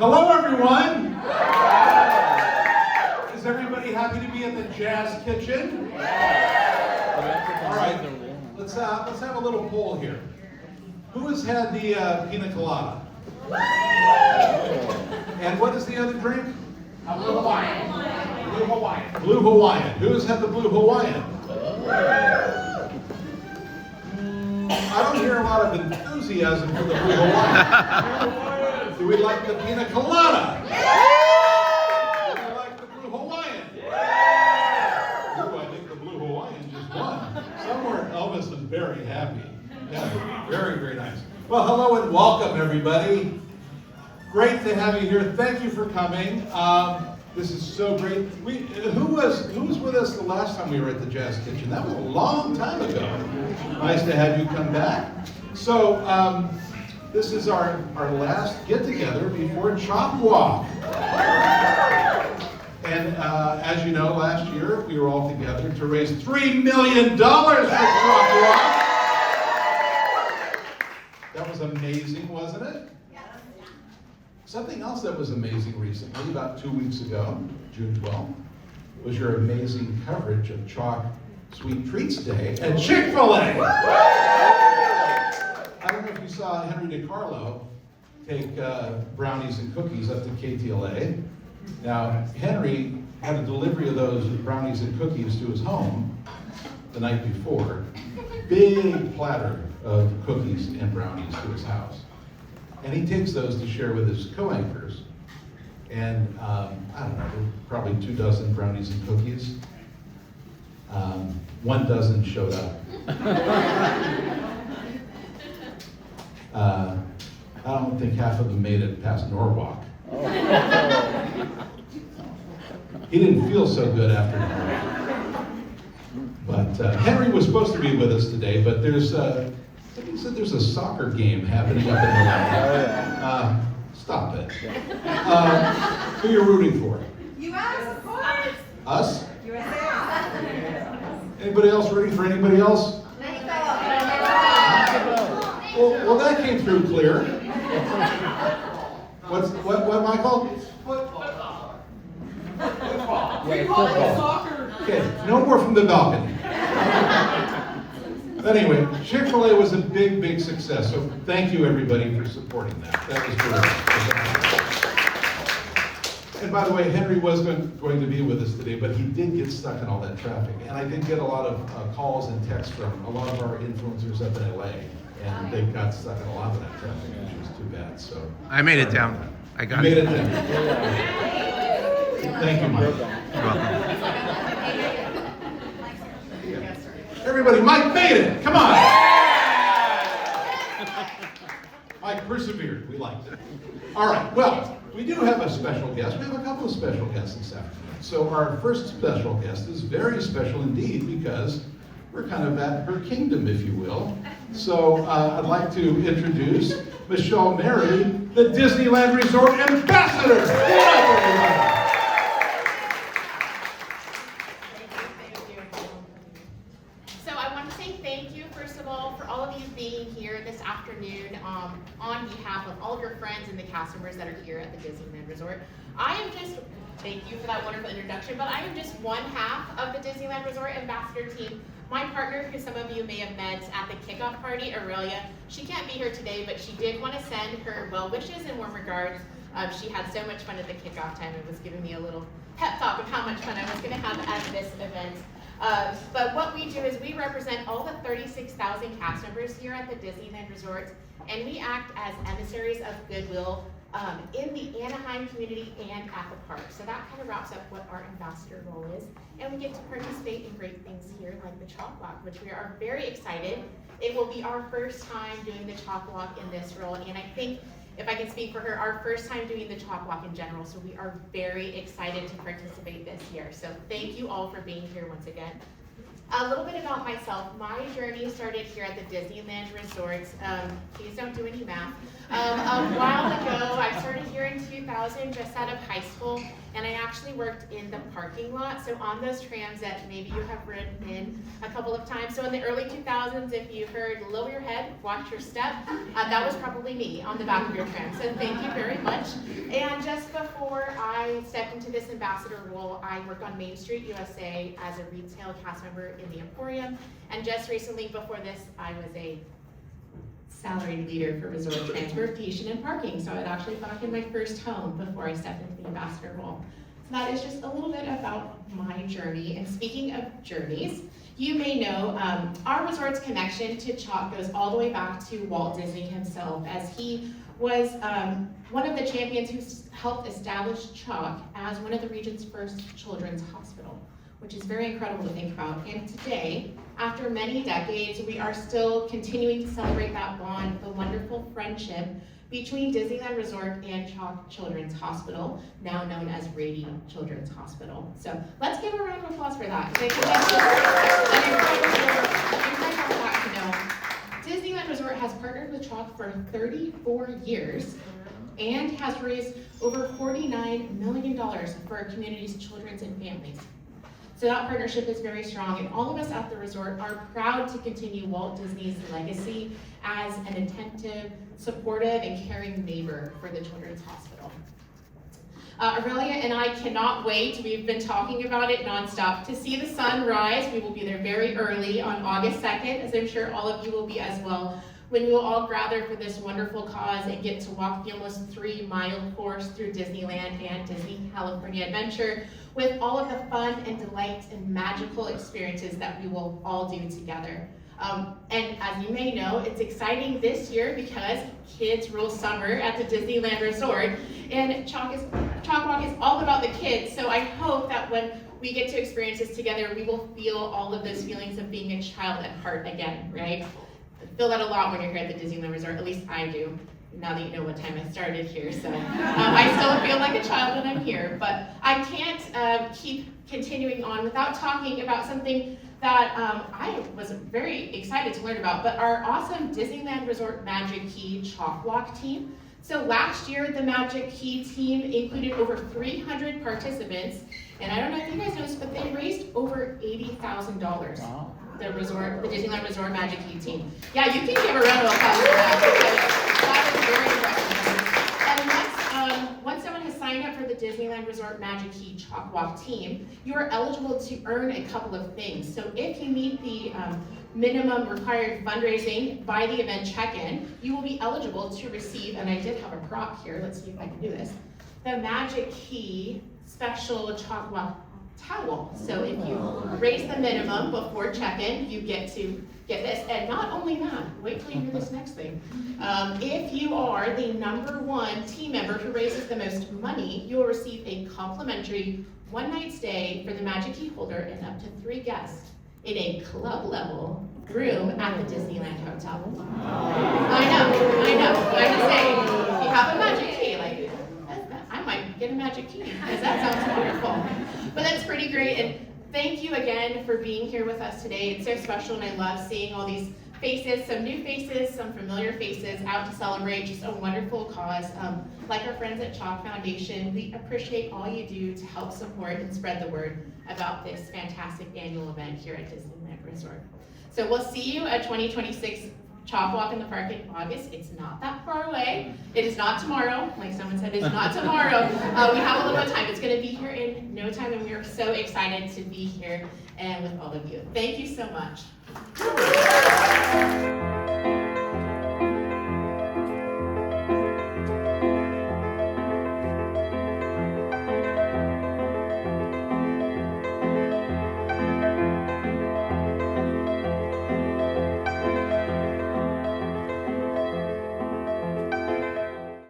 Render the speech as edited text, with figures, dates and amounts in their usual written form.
Hello, everyone. Is everybody happy to be in the Jazz Kitchen? All right, let's have a little poll here. Who has had the pina colada? And what is the other drink? Blue Hawaiian. Blue Hawaiian. Blue Hawaiian. Who has had the Blue Hawaiian? I don't hear a lot of enthusiasm for the Blue Hawaiian. Do we like the pina colada? Do we like the Blue Hawaiian? Ooh, I think the Blue Hawaiian just won. Somewhere Elvis is very happy. Yeah, very, very nice. Well, hello and welcome, everybody. Great to have you here. Thank you for coming. This is so great. Who was with us the last time we were at the Jazz Kitchen? That was a long time ago. Nice to have you come back. So this is our last get-together before CHOC Walk. And as you know, last year we were all together to raise $3 million for CHOC Walk. That was amazing, wasn't it? Something else that was amazing recently, about 2 weeks ago, June 12th, was your amazing coverage of CHOC Sweet Treats Day at Chick-fil-A. I don't know if you saw Henry DiCarlo take brownies and cookies up to KTLA. Now, Henry had a delivery of those brownies and cookies to his home the night before. Big platter of cookies and brownies to his house. And he takes those to share with his co-anchors. And I don't know, probably 2 dozen brownies and cookies. 1 dozen showed up. I don't think half of them made it past Norwalk. He didn't feel so good after Norwalk. But Henry was supposed to be with us today, but there's he said there's a soccer game happening up in the stop it. Who you're rooting for? U.S. of course. Us? USA. Anybody else rooting for anybody else? Well, that came through clear. What Michael? Football. We call it soccer. Okay, no more from the balcony. But anyway, Chick-fil-A was a big, big success. So thank you, everybody, for supporting that. That was great. And by the way, Henry was going to be with us today, but he did get stuck in all that traffic. And I did get a lot of calls and texts from a lot of our influencers up in LA. And they got stuck in a lot of that traffic, which was too bad. So I made it down. I got you it. made it down. Thank you, Mike. You're welcome. Everybody, Mike made it. Come on. Mike persevered. We liked it. All right. Well, we do have a special guest. We have a couple of special guests this afternoon. So our first special guest is very special indeed because we're kind of at her kingdom, if you will. So I'd like to introduce Michelle Mary, the Disneyland Resort Ambassador. Get up, everybody. So I want to say thank you, first of all, for all of you being here this afternoon on behalf of all of your friends and the cast members that are here at the Disneyland Resort. Thank you for that wonderful introduction, but I am just one half of the Disneyland Resort Ambassador team. My partner, who some of you may have met at the kickoff party, Aurelia, she can't be here today, but she did want to send her well wishes and warm regards. She had so much fun at the kickoff time and was giving me a little pep talk of how much fun I was going to have at this event. But what we do is we represent all the 36,000 cast members here at the Disneyland Resort, and we act as emissaries of goodwill in the Anaheim community and at the park. So that kind of wraps up what our ambassador role is. And we get to participate in great things here like the CHOC Walk, which we are very excited. It will be our first time doing the CHOC Walk in this role, and I think, if I can speak for her, our first time doing the CHOC Walk in general, so we are very excited to participate this year. So thank you all for being here once again. A little bit about myself. My journey started here at the Disneyland Resort. Please don't do any math. A while ago, I started here in 2000. 2000 just out of high school, and I actually worked in the parking lot. So on those trams that maybe you have ridden in a couple of times. So in the early 2000s, if you heard lower your head, watch your step, that was probably me on the back of your tram. So thank you very much. And just before I stepped into this ambassador role, I worked on Main Street USA as a retail cast member in the Emporium. And just recently before this, I was a salaried leader for resort transportation and parking. So I'd actually back in my first home before I stepped into the ambassador role. So that is just a little bit about my journey. And speaking of journeys, you may know our resort's connection to CHOC goes all the way back to Walt Disney himself, as he was one of the champions who helped establish CHOC as one of the region's first children's hospital, which is very incredible to think about. And today, after many decades, we are still continuing to celebrate that bond, the wonderful friendship between Disneyland Resort and CHOC Children's Hospital, now known as Rady Children's Hospital. So let's give a round of applause for that. An incredible fact to know. Disneyland Resort has partnered with CHOC for 34 years and has raised over $49 million for our community's children's and families. So that partnership is very strong, and all of us at the resort are proud to continue Walt Disney's legacy as an attentive, supportive, and caring neighbor for the Children's Hospital. Aurelia and I cannot wait. We've been talking about it nonstop. To see the sun rise, we will be there very early on August 2nd, as I'm sure all of you will be as well, when we will all gather for this wonderful cause and get to walk the almost 3-mile course through Disneyland and Disney California Adventure, with all of the fun and delight and magical experiences that we will all do together. And as you may know, it's exciting this year because kids rule summer at the Disneyland Resort, and CHOC Walk is all about the kids. So I hope that when we get to experience this together, we will feel all of those feelings of being a child at heart again, right? I feel that a lot when you're here at the Disneyland Resort, at least I do. Now that you know what time I started here, so I still feel like a child when I'm here. But I can't keep continuing on without talking about something that I was very excited to learn about, but our awesome Disneyland Resort Magic Key CHOC Walk team. So last year, the Magic Key team included over 300 participants, and I don't know if you guys noticed, but they raised over $80,000. Wow. The Disneyland Resort Magic Key team. Yeah, you can give a round of applause for that, because that is very impressive. And once someone has signed up for the Disneyland Resort Magic Key CHOC Walk team, you are eligible to earn a couple of things. So if you meet the minimum required fundraising by the event check-in, you will be eligible to receive, and I did have a prop here, let's see if I can do this, the Magic Key Special CHOC Walk towel. So if you raise the minimum before check-in, you get to get this. And not only that, wait till you hear this next thing. If you are the #1 team member who raises the most money, you will receive a complimentary one-night stay for the Magic Key holder and up to 3 guests in a club-level room at the Disneyland Hotel. I know. I'm just saying, if you have a Magic Key, like, I might get a Magic Key, because that sounds wonderful. But that's pretty great, and thank you again for being here with us today. It's so special, and I love seeing all these faces, some new faces, some familiar faces, out to celebrate just a wonderful cause. Like our friends at CHOC Foundation, we appreciate all you do to help support and spread the word about this fantastic annual event here at Disneyland Resort. So we'll see you at 2026 CHOC Walk in the Park in August. It's not that far away. It is not tomorrow. Like someone said, it's not tomorrow. We have a little bit of time. It's going to be here in no time, and we are so excited to be here and with all of you. Thank you so much.